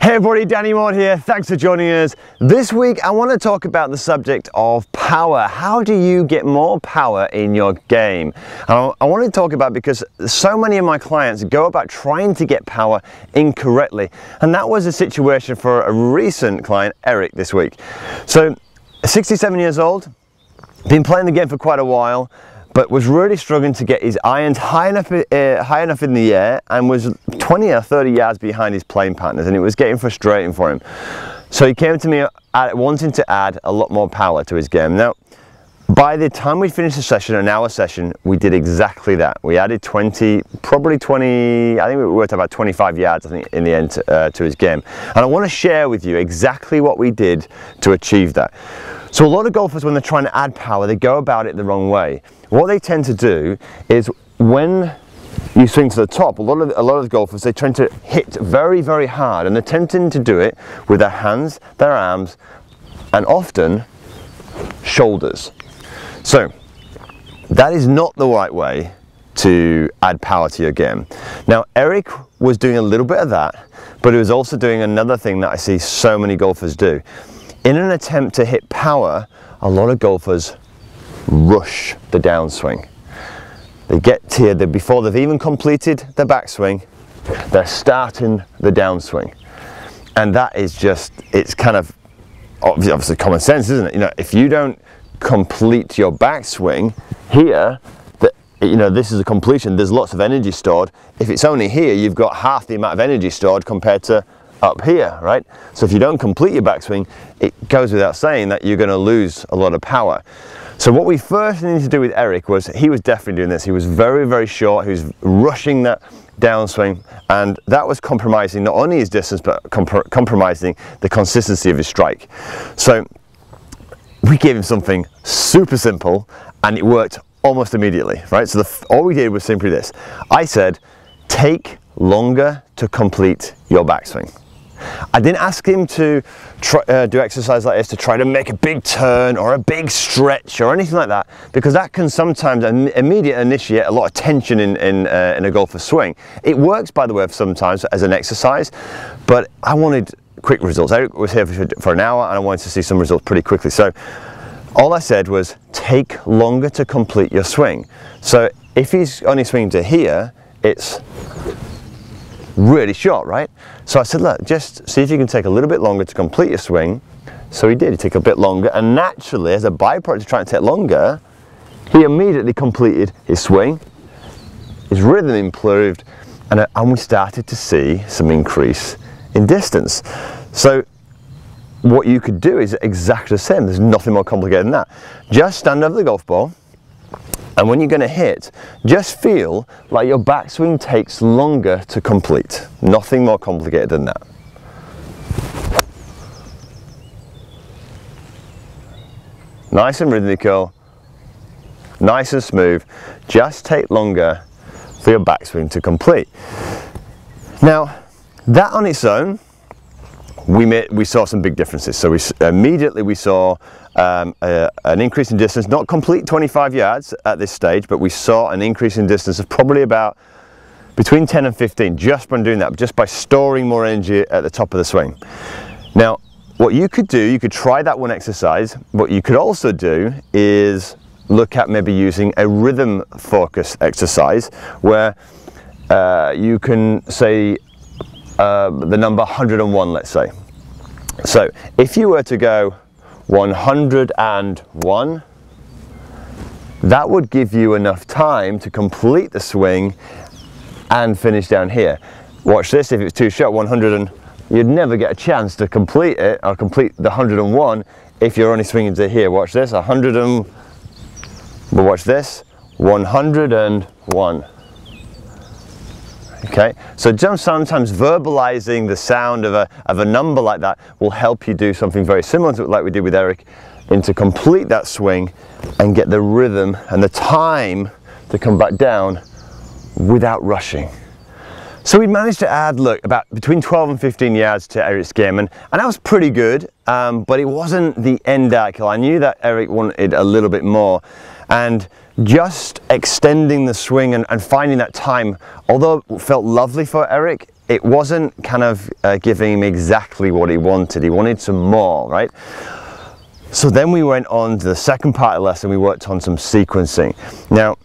Hey everybody, Danny Maude here. Thanks for joining us. This week I want to talk about the subject of power. How do you get more power in your game? And I want to talk about because so many of my clients go about trying to get power incorrectly. And that was a situation for a recent client, Eric, this week. So, 67 years old, been playing the game for quite a while, but was really struggling to get his irons high enough in the air and was 20 or 30 yards behind his playing partners, and it was getting frustrating for him. So he came to me wanting to add a lot more power to his game. Now, by the time we finished the session, an hour session, we did exactly that. We added probably 20, I think we worked about 25 yards, I think, in the end to his game. And I want to share with you exactly what we did to achieve that. So a lot of golfers, when they're trying to add power, they go about it the wrong way. What they tend to do is when you swing to the top, a lot of the golfers, they tend to hit very, very hard, and they're tempting to do it with their hands, their arms, and often shoulders. So that is not the right way to add power to your game. Now, Eric was doing a little bit of that, but he was also doing another thing that I see so many golfers do. In an attempt to hit power, a lot of golfers rush the downswing. They get to here, before they've even completed the backswing, they're starting the downswing. And that is just, it's kind of obviously common sense, isn't it? You know, if you don't complete your backswing here, this is a completion, there's lots of energy stored. If it's only here, you've got half the amount of energy stored compared to up here, right? So if you don't complete your backswing, it goes without saying that you're going to lose a lot of power. So what we first needed to do with Eric was, he was definitely doing this. He was very, very short. He was rushing that downswing, and that was compromising not only his distance, but compromising the consistency of his strike. So we gave him something super simple, and it worked almost immediately, right? So all we did was simply this. I said, take longer to complete your backswing. I didn't ask him to do exercise like this to try to make a big turn or a big stretch or anything like that, because that can sometimes immediately initiate a lot of tension in a golfer's swing. It works, by the way, sometimes as an exercise, but I wanted quick results. Eric was here for an hour, and I wanted to see some results pretty quickly. So all I said was, take longer to complete your swing. So if he's only swinging to here, it's really short, right? So I said, look, just see if you can take a little bit longer to complete your swing. So he did. He took a bit longer, and naturally, as a byproduct of trying to take longer, he immediately completed his swing. His rhythm improved, and we started to see some increase in distance. So what you could do is exactly the same. There's nothing more complicated than that. Just stand over the golf ball, and when you're going to hit, just feel like your backswing takes longer to complete. Nothing more complicated than that. Nice and rhythmical, nice and smooth. Just take longer for your backswing to complete. Now, that on its own, we saw some big differences. So immediately we saw an increase in distance, not complete 25 yards at this stage, but we saw an increase in distance of probably about between 10 and 15 just by doing that, just by storing more energy at the top of the swing. Now, what you could do, you could try that one exercise. What you could also do is look at maybe using a rhythm focus exercise where you can say the number 101, let's say. So if you were to go 101, that would give you enough time to complete the swing and finish down here. Watch this. If it's too short, 100, and you'd never get a chance to complete it or complete the 101 if you're only swinging to here. Watch this, 100 and, but watch this, 101. Okay, so just sometimes verbalizing the sound of a number like that will help you do something very similar to like we did with Eric, and to complete that swing and get the rhythm and the time to come back down without rushing. So we managed to add, look, about between 12 and 15 yards to Eric's game, and that was pretty good, but it wasn't the end all. I knew that Eric wanted a little bit more, and just extending the swing and finding that time, although it felt lovely for Eric, it wasn't kind of giving him exactly what he wanted. He wanted some more, right? So then we went on to the second part of the lesson. We worked on some sequencing. Now,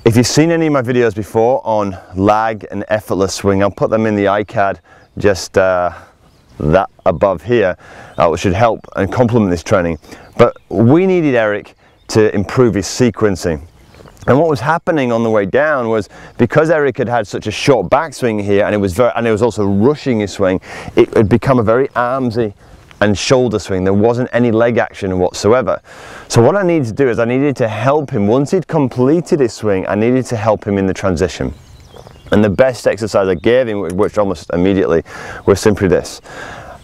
if you've seen any of my videos before on lag and effortless swing, I'll put them in the iCard just that above here, which should help and complement this training. But we needed Eric to improve his sequencing. And what was happening on the way down was, because Eric had had such a short backswing here, and it was also rushing his swing, it had become a very armsy and shoulder swing. There wasn't any leg action whatsoever. So what I needed to do is I needed to help him. Once he'd completed his swing, I needed to help him in the transition. And the best exercise I gave him, which worked almost immediately, was simply this.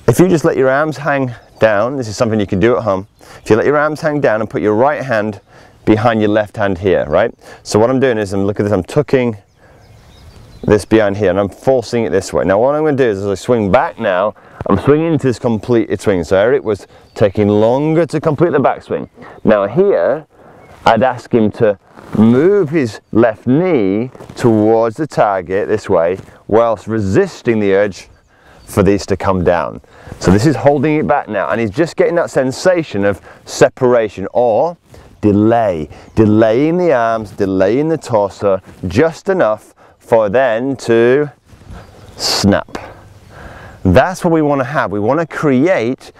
If you just let your arms hang down, this is something you can do at home. If you let your arms hang down and put your right hand behind your left hand here, right? So what I'm doing is, look at this, I'm tucking this behind here and I'm forcing it this way. Now what I'm going to do is, as I swing back now, I'm swinging into this completed swing. So Eric was taking longer to complete the backswing. Now here, I'd ask him to move his left knee towards the target this way, whilst resisting the urge for these to come down. So this is holding it back now, and he's just getting that sensation of separation or delay, delaying the arms, delaying the torso just enough for then to snap. That's what we want to have. We want to create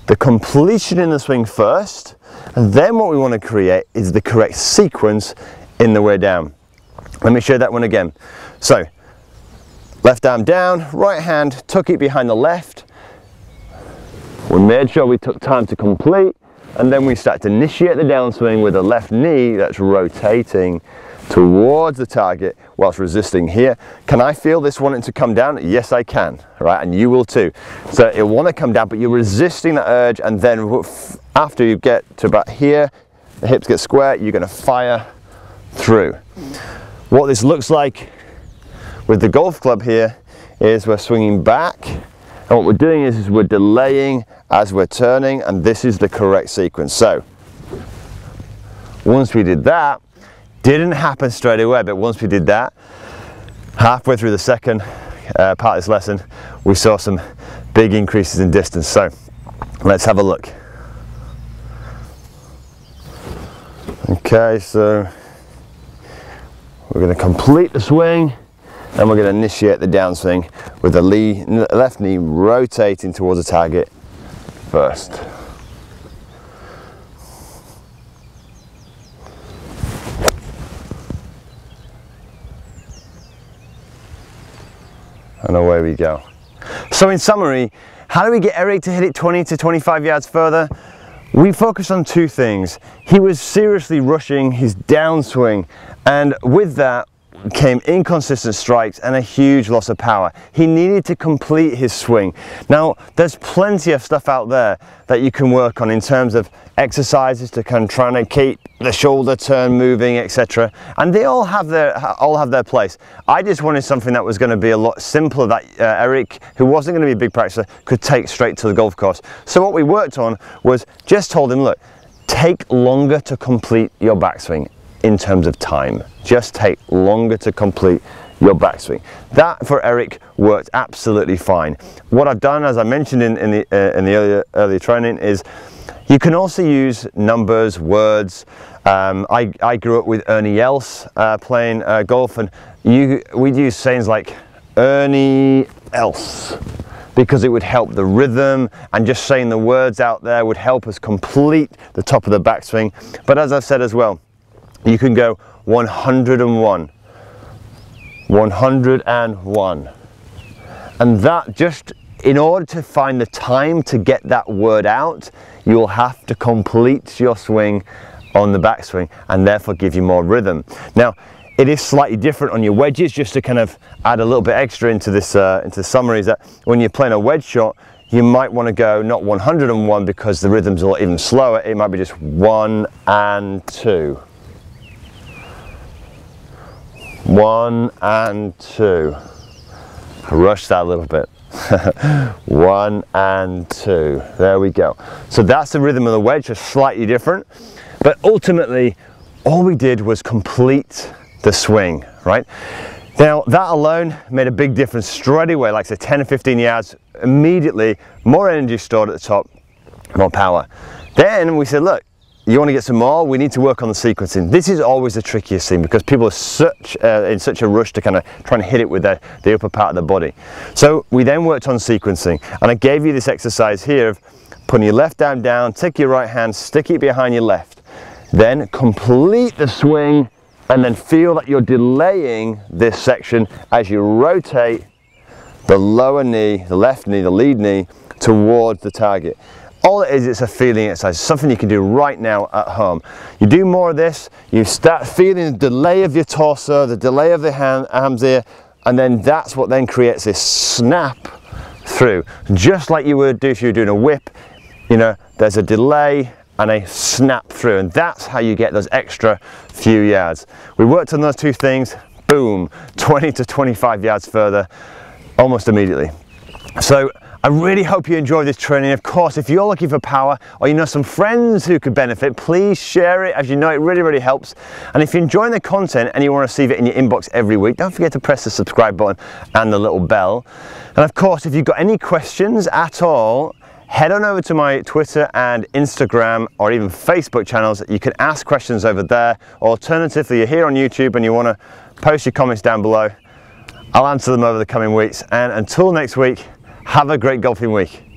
the completion in the swing first, and then what we want to create is the correct sequence in the way down. Let me show that one again. So left arm down, right hand, tuck it behind the left. We made sure we took time to complete, and then we start to initiate the downswing with the left knee that's rotating towards the target whilst resisting here. Can I feel this wanting to come down? Yes, I can, right? And you will too. So it'll want to come down, but you're resisting that urge, and then after you get to about here, the hips get square, you're going to fire through. What this looks like with the golf club here is we're swinging back, and what we're doing is we're delaying as we're turning, and this is the correct sequence. So once we did that, didn't happen straight away, but once we did that, halfway through the second part of this lesson, we saw some big increases in distance. So let's have a look. Okay, so we're going to complete the swing, and we're going to initiate the downswing with the left knee rotating towards the target first. And away we go. So in summary, how do we get Eric to hit it 20 to 25 yards further? We focused on two things. He was seriously rushing his downswing, and with that came inconsistent strikes and a huge loss of power. He needed to complete his swing. Now, there's plenty of stuff out there that you can work on in terms of exercises to kind of try and keep the shoulder turn moving, etc. And they all have their place. I just wanted something that was going to be a lot simpler, that Eric, who wasn't going to be a big practicer, could take straight to the golf course. So what we worked on was just told him, look, take longer to complete your backswing. In terms of time, just take longer to complete your backswing. That for Eric worked absolutely fine. What I've done, as I mentioned in the earlier training, is you can also use numbers, words. I grew up with Ernie Els playing golf, and we'd use sayings like Ernie Els, because it would help the rhythm, and just saying the words out there would help us complete the top of the backswing. But as I've said as well, you can go 101, 101, and that, just in order to find the time to get that word out, you'll have to complete your swing on the backswing, and therefore give you more rhythm. Now, it is slightly different on your wedges, just to kind of add a little bit extra into this into the summary, is that when you're playing a wedge shot, you might want to go not 101 because the rhythm's a lot even slower. It might be just 1 and 2. 1 and 2. I rushed that a little bit. 1 and 2. There we go. So that's the rhythm of the wedge, just slightly different. But ultimately, all we did was complete the swing, right? Now that alone made a big difference straight away, like I said, 10 or 15 yards, immediately, more energy stored at the top, more power. Then we said, look, you want to get some more, we need to work on the sequencing. This is always the trickiest thing because people are in such a rush to kind of try and hit it with the upper part of the body. So we then worked on sequencing, and I gave you this exercise here of putting your left arm down, take your right hand, stick it behind your left, then complete the swing, and then feel that you're delaying this section as you rotate the lower knee, the left knee, the lead knee towards the target. All it is, it's a feeling exercise, something you can do right now at home. You do more of this, you start feeling the delay of your torso, the delay of the arms here, and then that's what then creates this snap through. Just like you would do if you were doing a whip, you know, there's a delay and a snap through, and that's how you get those extra few yards. We worked on those two things, boom, 20 to 25 yards further, almost immediately. So I really hope you enjoy this training. Of course, if you're looking for power or you know some friends who could benefit, please share it. As you know, it really helps. And if you're enjoying the content and you want to receive it in your inbox every week, don't forget to press the subscribe button and the little bell. And of course, if you've got any questions at all, head on over to my Twitter and Instagram or even Facebook channels. You can ask questions over there. Alternatively, you're here on YouTube and you want to post your comments down below. I'll answer them over the coming weeks. And until next week, have a great golfing week.